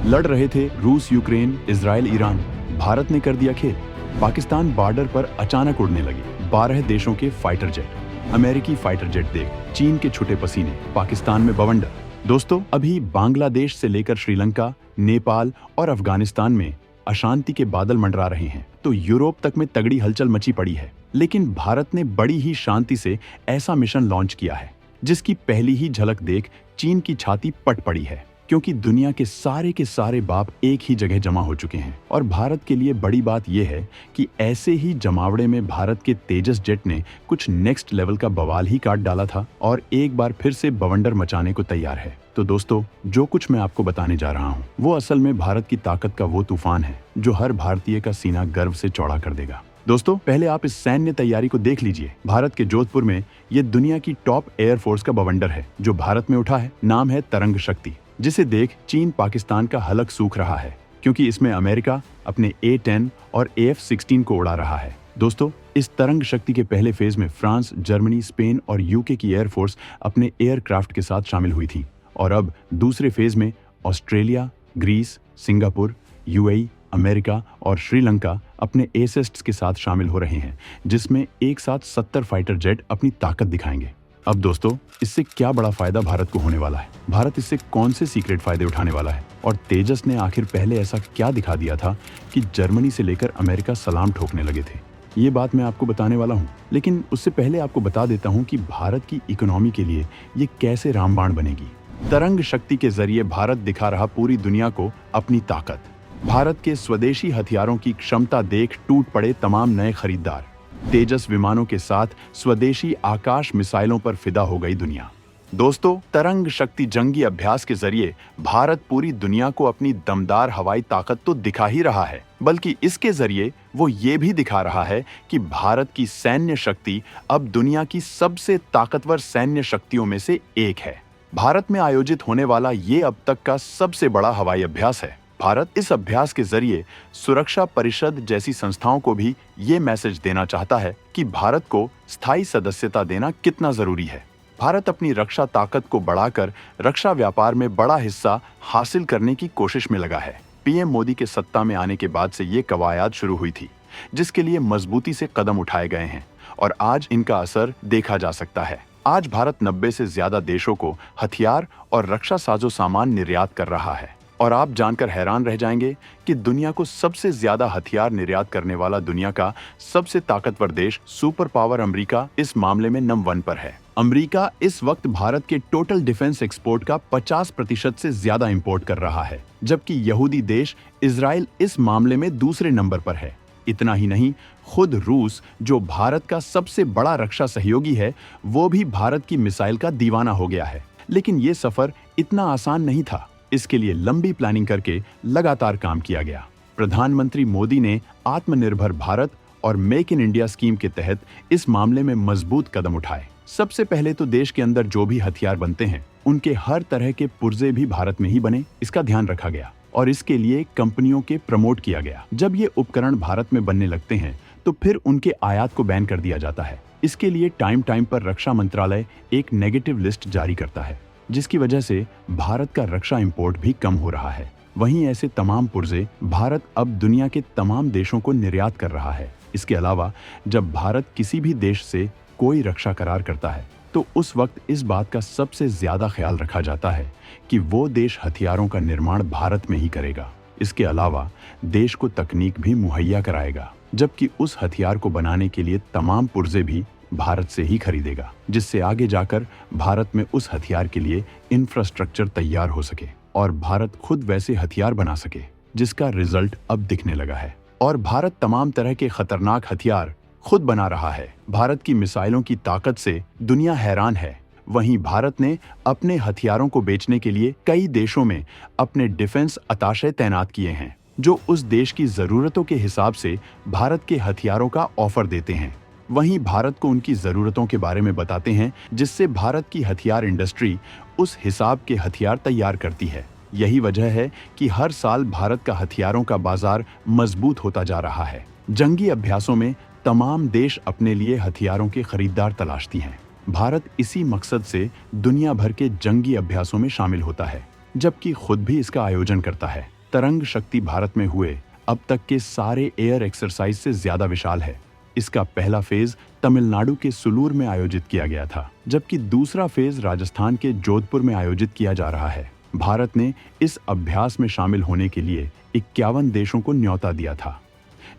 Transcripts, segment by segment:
लड़ रहे थे रूस, यूक्रेन, इजराइल, ईरान। भारत ने कर दिया खेल। पाकिस्तान बॉर्डर पर अचानक उड़ने लगी 12 देशों के फाइटर जेट। अमेरिकी फाइटर जेट देख चीन के छुटे पसीने, पाकिस्तान में बवंडर। दोस्तों, अभी बांग्लादेश से लेकर श्रीलंका, नेपाल और अफगानिस्तान में अशांति के बादल मंडरा रहे हैं, तो यूरोप तक में तगड़ी हलचल मची पड़ी है। लेकिन भारत ने बड़ी ही शांति से ऐसा मिशन लॉन्च किया है जिसकी पहली ही झलक देख चीन की छाती पट पड़ी है, क्योंकि दुनिया के सारे बाप एक ही जगह जमा हो चुके हैं। और भारत के लिए बड़ी बात यह है कि ऐसे ही जमावड़े में भारत के तेजस जेट ने कुछ नेक्स्ट लेवल का बवाल ही काट डाला था और एक बार फिर से बवंडर मचाने को तैयार है। तो दोस्तों, जो कुछ मैं आपको बताने जा रहा हूँ वो असल में भारत की ताकत का वो तूफान है जो हर भारतीय का सीना गर्व से चौड़ा कर देगा। दोस्तों, पहले आप इस सैन्य तैयारी को देख लीजिए। भारत के जोधपुर में ये दुनिया की टॉप एयरफोर्स का बवंडर है जो भारत में उठा है। नाम है तरंग शक्ति, जिसे देख चीन पाकिस्तान का हलक सूख रहा है, क्योंकि इसमें अमेरिका अपने A-10 और AF-16 को उड़ा रहा है। दोस्तों, इस तरंग शक्ति के पहले फेज में फ्रांस, जर्मनी, स्पेन और यूके की एयरफोर्स अपने एयरक्राफ्ट के साथ शामिल हुई थी और अब दूसरे फेज में Australia, Greece, Singapore, UAE, America और श्रीलंका अपने एसेस्ट्स के साथ शामिल हो रहे हैं, जिसमें एक साथ 70 फाइटर जेट अपनी ताकत दिखाएंगे। अब दोस्तों, इससे क्या बड़ा फायदा भारत को होने वाला है? भारत इससे कौन से सीक्रेट फायदे उठाने वाला है? और तेजस ने आखिर पहले ऐसा क्या दिखा दिया था कि जर्मनी से लेकर अमेरिका सलाम ठोकने लगे थे? ये बात मैं आपको बताने वाला हूँ, लेकिन उससे पहले आपको बता देता हूँ कि भारत की इकोनॉमी के लिए ये कैसे रामबाण बनेगी। तरंग शक्ति के जरिए भारत दिखा रहा पूरी दुनिया को अपनी ताकत। भारत के स्वदेशी हथियारों की क्षमता देख टूट पड़े तमाम नए खरीदार। तेजस विमानों के साथ स्वदेशी आकाश मिसाइलों पर फिदा हो गई दुनिया। दोस्तों, तरंग शक्ति जंगी अभ्यास के जरिए भारत पूरी दुनिया को अपनी दमदार हवाई ताकत तो दिखा ही रहा है, बल्कि इसके जरिए वो ये भी दिखा रहा है कि भारत की सैन्य शक्ति अब दुनिया की सबसे ताकतवर सैन्य शक्तियों में से एक है। भारत में आयोजित होने वाला ये अब तक का सबसे बड़ा हवाई अभ्यास है। भारत इस अभ्यास के जरिए सुरक्षा परिषद जैसी संस्थाओं को भी ये मैसेज देना चाहता है कि भारत को स्थायी सदस्यता देना कितना जरूरी है। भारत अपनी रक्षा ताकत को बढ़ाकर रक्षा व्यापार में बड़ा हिस्सा हासिल करने की कोशिश में लगा है। पीएम मोदी के सत्ता में आने के बाद से ये कवायद शुरू हुई थी, जिसके लिए मजबूती से कदम उठाए गए हैं और आज इनका असर देखा जा सकता है। आज भारत 90 से ज्यादा देशों को हथियार और रक्षा साजो सामान निर्यात कर रहा है। और आप जानकर हैरान रह जाएंगे कि दुनिया को सबसे ज्यादा हथियार निर्यात करने वाला दुनिया का सबसे ताकतवर देश सुपर पावर अमेरिका इस मामले में नंबर 1 पर है। अमेरिका इस वक्त भारत के टोटल डिफेंस एक्सपोर्ट का 50% से ज्यादा इंपोर्ट कर रहा है, जबकि यहूदी देश इजराइल इस मामले में दूसरे नंबर पर है। इतना ही नहीं, खुद रूस, जो भारत का सबसे बड़ा रक्षा सहयोगी है, वो भी भारत की मिसाइल का दीवाना हो गया है। लेकिन ये सफर इतना आसान नहीं था। इसके लिए लंबी प्लानिंग करके लगातार काम किया गया। प्रधानमंत्री मोदी ने आत्मनिर्भर भारत और मेक इन इंडिया स्कीम के तहत इस मामले में मजबूत कदम उठाए। सबसे पहले तो देश के अंदर जो भी हथियार बनते हैं, उनके हर तरह के पुर्जे भी भारत में ही बने, इसका ध्यान रखा गया और इसके लिए कंपनियों के प्रमोट किया गया। जब ये उपकरण भारत में बनने लगते हैं तो फिर उनके आयात को बैन कर दिया जाता है। इसके लिए टाइम पर रक्षा मंत्रालय एक नेगेटिव लिस्ट जारी करता है, जिसकी वजह से भारत का रक्षा इंपोर्ट भी कम हो रहा है। वहीं ऐसे तमाम पुर्जे भारत अब दुनिया के तमाम देशों को निर्यात कर रहा है। इसके अलावा जब भारत किसी भी देश से कोई रक्षा करार करता है तो उस वक्त इस बात का सबसे ज्यादा ख्याल रखा जाता है कि वो देश हथियारों का निर्माण भारत में ही करेगा। इसके अलावा देश को तकनीक भी मुहैया कराएगा, जबकि उस हथियार को बनाने के लिए तमाम पुर्जे भी भारत से ही खरीदेगा, जिससे आगे जाकर भारत में उस हथियार के लिए इंफ्रास्ट्रक्चर तैयार हो सके और भारत खुद वैसे हथियार बना सके, जिसका रिजल्ट अब दिखने लगा है। और भारत तमाम तरह के खतरनाक हथियार खुद बना रहा है। भारत की मिसाइलों की ताकत से दुनिया हैरान है। वहीं भारत ने अपने हथियारों को बेचने के लिए कई देशों में अपने डिफेंस अताशे तैनात किए हैं, जो उस देश की जरूरतों के हिसाब से भारत के हथियारों का ऑफर देते हैं। वहीं भारत को उनकी जरूरतों के बारे में बताते हैं, जिससे भारत की हथियार इंडस्ट्री उस हिसाब के हथियार तैयार करती है। यही वजह है कि हर साल भारत का हथियारों का बाजार मजबूत होता जा रहा है। जंगी अभ्यासों में तमाम देश अपने लिए हथियारों के खरीदार तलाशती हैं। भारत इसी मकसद से दुनिया भर के जंगी अभ्यासों में शामिल होता है, जबकि खुद भी इसका आयोजन करता है। तरंग शक्ति भारत में हुए अब तक के सारे एयर एक्सरसाइज से ज्यादा विशाल है। इसका पहला फेज तमिलनाडु के सुलूर में आयोजित किया गया था, जबकि दूसरा फेज राजस्थान के जोधपुर में आयोजित किया जा रहा है। भारत ने इस अभ्यास में शामिल होने के लिए 51 देशों को न्योता दिया था,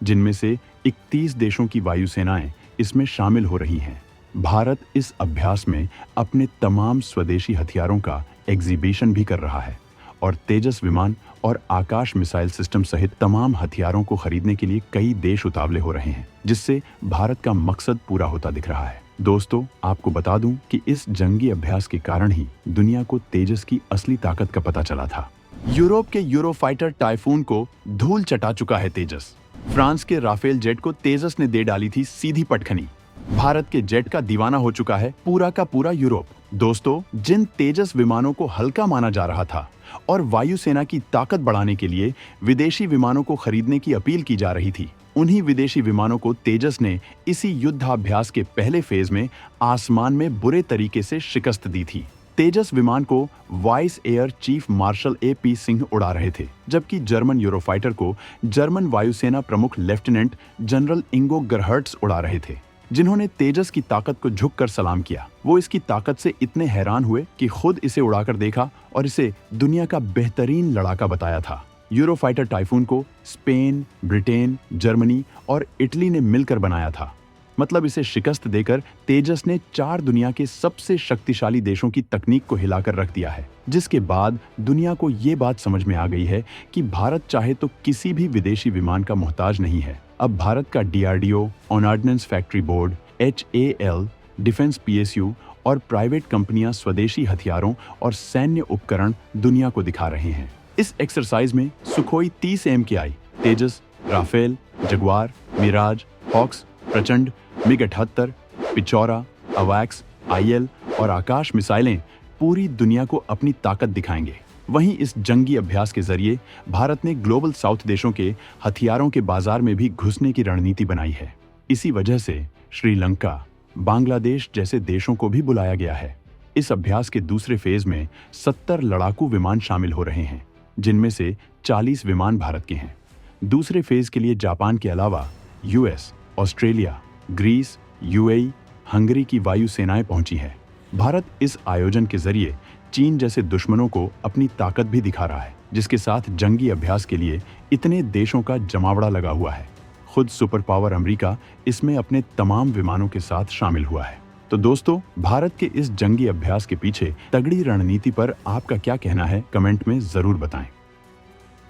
जिनमें से 31 देशों की वायुसेनाएं इसमें शामिल हो रही हैं। भारत इस अभ्यास में अपने तमाम स्वदेशी हथियारों का एग्जीबिशन भी कर रहा है और तेजस विमान और आकाश मिसाइल सिस्टम सहित तमाम हथियारों को खरीदने के लिए कई देश उतावले हो रहे हैं, जिससे भारत का मकसद पूरा होता दिख रहा है। दोस्तों, आपको बता दूं कि इस जंगी अभ्यास के कारण ही दुनिया को तेजस की असली ताकत का पता चला था। यूरोप के यूरोफाइटर टाइफून को धूल चटा चुका है तेजस। फ्रांस के राफेल जेट को तेजस ने दे डाली थी सीधी पटखनी। भारत के जेट का दीवाना हो चुका है पूरा का पूरा यूरोप। दोस्तों, जिन तेजस विमानों को हल्का माना जा रहा था और वायुसेना की ताकत बढ़ाने के लिए विदेशी विमानों को खरीदने की अपील की जा रही थी, उन्हीं विदेशी विमानों को तेजस ने इसी युद्धाभ्यास के पहले फेज में आसमान में बुरे तरीके से शिकस्त दी थी। तेजस विमान को vice air chief marshal AP Singh उड़ा रहे थे, जबकि जर्मन यूरोफाइटर को जर्मन वायुसेना प्रमुख लेफ्टिनेंट जनरल इंगो गरहर्ट्स उड़ा रहे थे, जिन्होंने तेजस की ताकत को झुककर सलाम किया। वो इसकी ताकत से इतने हैरान हुए कि खुद इसे उड़ाकर देखा और इसे दुनिया का बेहतरीन लड़ाका बताया था। यूरोफाइटर टाइफून को स्पेन, ब्रिटेन, जर्मनी और इटली ने मिलकर बनाया था। मतलब इसे शिकस्त देकर तेजस ने 4 दुनिया के सबसे शक्तिशाली देशों की तकनीक को हिलाकर रख दिया है, जिसके बाद दुनिया को ये बात समझ में आ गई है कि भारत चाहे तो किसी भी विदेशी विमान का मोहताज नहीं है। अब भारत का DRDO, ordnance factory board, HAL, defence PSU और प्राइवेट कंपनियां स्वदेशी हथियारों और सैन्य उपकरण दुनिया को दिखा रहे हैं। इस एक्सरसाइज में सुखोई 30 MKI, तेजस, राफेल, जगुआर, मिराज, हॉक्स, प्रचंड, MiG-78, पिचौरा, अवैक्स, IL और आकाश मिसाइलें पूरी दुनिया को अपनी ताकत दिखाएंगे। वहीं इस जंगी अभ्यास के जरिए भारत ने ग्लोबल साउथ देशों के हथियारों के बाजार में भी घुसने की रणनीति बनाई है। इसी वजह से श्रीलंका, बांग्लादेश जैसे देशों को भी बुलाया गया है। इस अभ्यास के दूसरे फेज में 70 लड़ाकू विमान शामिल हो रहे हैं, जिनमें से 40 विमान भारत के हैं। दूसरे फेज के लिए जापान के अलावा US, Australia, Greece, UAE, Hungary की वायु सेनाएं पहुंची हैं। भारत इस आयोजन के जरिए चीन जैसे दुश्मनों को अपनी ताकत भी दिखा रहा है, जिसके साथ जंगी अभ्यास के लिए इतने देशों का जमावड़ा लगा हुआ है। खुद सुपर पावर अमेरिका इसमें अपने तमाम विमानों के साथ शामिल हुआ है। तो दोस्तों, भारत के इस जंगी अभ्यास के पीछे तगड़ी रणनीति पर आपका क्या कहना है, कमेंट में जरूर बताएं।